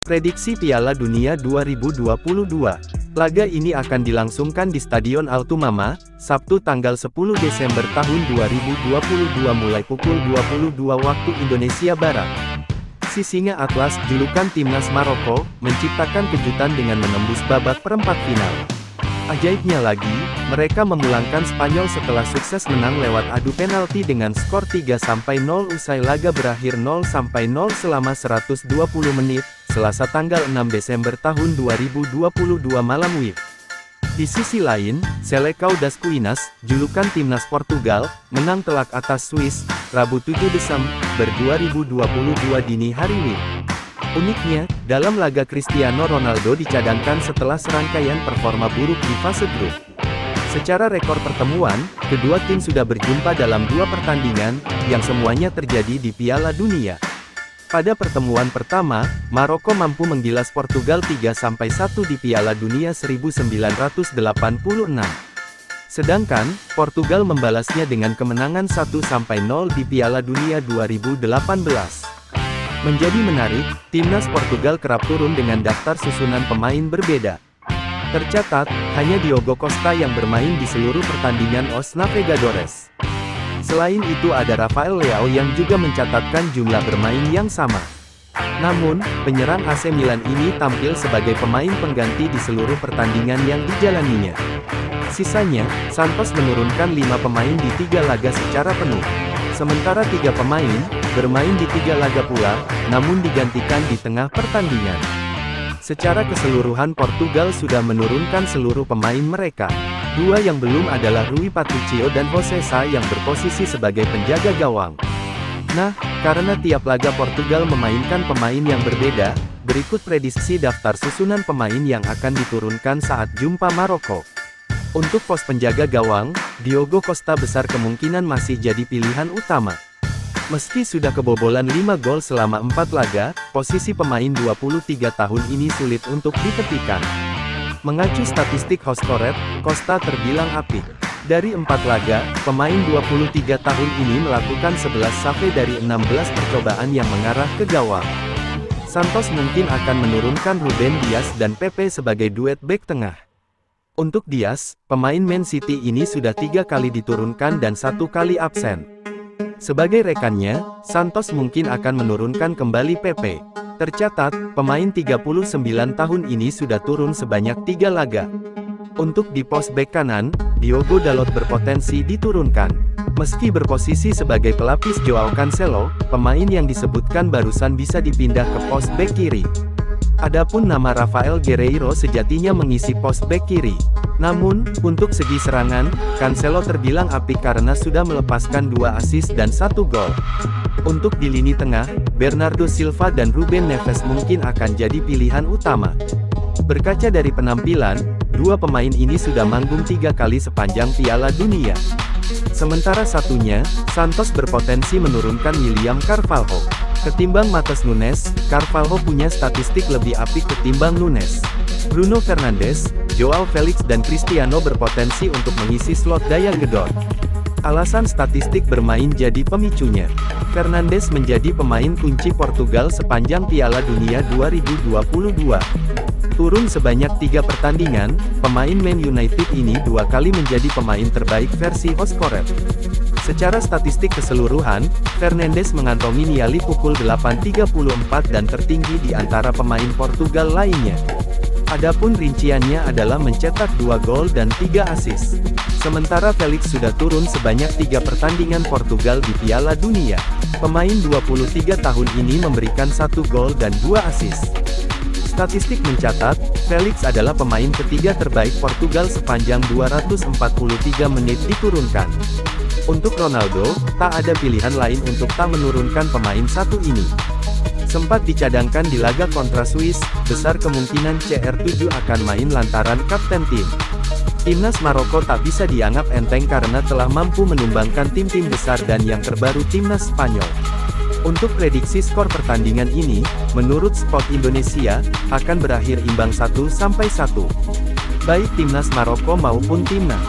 Prediksi Piala Dunia 2022. Laga ini akan dilangsungkan di Stadion Altumama, Sabtu tanggal 10 Desember tahun 2022 mulai pukul 22 waktu Indonesia Barat. Si Singa Atlas, julukan timnas Maroko, menciptakan kejutan dengan menembus babak perempat final. Ajaibnya lagi, mereka memulangkan Spanyol setelah sukses menang lewat adu penalti dengan skor 3-0 usai laga berakhir 0-0 selama 120 menit, Selasa tanggal 6 Desember tahun 2022 malam WIB. Di sisi lain, Selecao das Quinas, julukan timnas Portugal, menang telak atas Swiss, Rabu 7 Desember 2022 dini hari WIB. Uniknya, dalam laga Cristiano Ronaldo dicadangkan setelah serangkaian performa buruk di fase grup. Secara rekor pertemuan, kedua tim sudah berjumpa dalam 2 pertandingan, yang semuanya terjadi di Piala Dunia. Pada pertemuan pertama, Maroko mampu menggilas Portugal 3-1 di Piala Dunia 1986. Sedangkan, Portugal membalasnya dengan kemenangan 1-0 di Piala Dunia 2018. Menjadi menarik, timnas Portugal kerap turun dengan daftar susunan pemain berbeda. Tercatat, hanya Diogo Costa yang bermain di seluruh pertandingan Os Navegadores. Selain itu ada Rafael Leao yang juga mencatatkan jumlah bermain yang sama. Namun, penyerang AC Milan ini tampil sebagai pemain pengganti di seluruh pertandingan yang dijalaninya. Sisanya, Santos menurunkan 5 pemain di 3 laga secara penuh. Sementara 3 pemain, bermain di 3 laga pula, namun digantikan di tengah pertandingan. Secara keseluruhan Portugal sudah menurunkan seluruh pemain mereka. 2 yang belum adalah Rui Patricio dan Jose Sa yang berposisi sebagai penjaga gawang. Nah, karena tiap laga Portugal memainkan pemain yang berbeda, berikut prediksi daftar susunan pemain yang akan diturunkan saat jumpa Maroko. Untuk pos penjaga gawang, Diogo Costa besar kemungkinan masih jadi pilihan utama. Meski sudah kebobolan 5 gol selama 4 laga, posisi pemain 23 tahun ini sulit untuk ditepikan. Mengacu statistik Hotspot, Costa terbilang apik. Dari 4 laga, pemain 23 tahun ini melakukan 11 save dari 16 percobaan yang mengarah ke gawang. Santos mungkin akan menurunkan Ruben Dias dan Pepe sebagai duet bek tengah. Untuk Dias, pemain Man City ini sudah 3 kali diturunkan dan 1 kali absen. Sebagai rekannya, Santos mungkin akan menurunkan kembali Pepe. Tercatat, pemain 39 tahun ini sudah turun sebanyak 3 laga. Untuk di pos bek kanan, Diogo Dalot berpotensi diturunkan. Meski berposisi sebagai pelapis Joao Cancelo, pemain yang disebutkan barusan bisa dipindah ke pos bek kiri. Adapun nama Rafael Guerreiro sejatinya mengisi pos bek kiri. Namun, untuk segi serangan, Cancelo terbilang apik karena sudah melepaskan 2 assist dan 1 gol. Untuk di lini tengah, Bernardo Silva dan Ruben Neves mungkin akan jadi pilihan utama. Berkaca dari penampilan, 2 pemain ini sudah manggung 3 kali sepanjang Piala Dunia. Sementara satunya, Santos berpotensi menurunkan William Carvalho. Ketimbang Matheus Nunes, Carvalho punya statistik lebih apik ketimbang Nunes. Bruno Fernandes, Joao Felix dan Cristiano berpotensi untuk mengisi slot daya gedor. Alasan statistik bermain jadi pemicunya. Fernandes menjadi pemain kunci Portugal sepanjang Piala Dunia 2022. Turun sebanyak 3 pertandingan, pemain Man United ini 2 kali menjadi pemain terbaik versi Hotspot. Secara statistik keseluruhan, Fernandes mengantongi nyali pukul 8.34 dan tertinggi di antara pemain Portugal lainnya. Adapun rinciannya adalah mencetak 2 gol dan 3 assist. Sementara Felix sudah turun sebanyak 3 pertandingan Portugal di Piala Dunia. Pemain 23 tahun ini memberikan 1 gol dan 2 assist. Statistik mencatat, Felix adalah pemain ketiga terbaik Portugal sepanjang 243 menit diturunkan. Untuk Ronaldo, tak ada pilihan lain untuk tak menurunkan pemain satu ini. Sempat dicadangkan di laga kontra Swiss, besar kemungkinan CR7 akan main lantaran kapten tim. Timnas Maroko tak bisa dianggap enteng karena telah mampu menumbangkan tim-tim besar dan yang terbaru timnas Spanyol. Untuk prediksi skor pertandingan ini, menurut Sport Indonesia, akan berakhir imbang 1-1. Baik timnas Maroko maupun timnas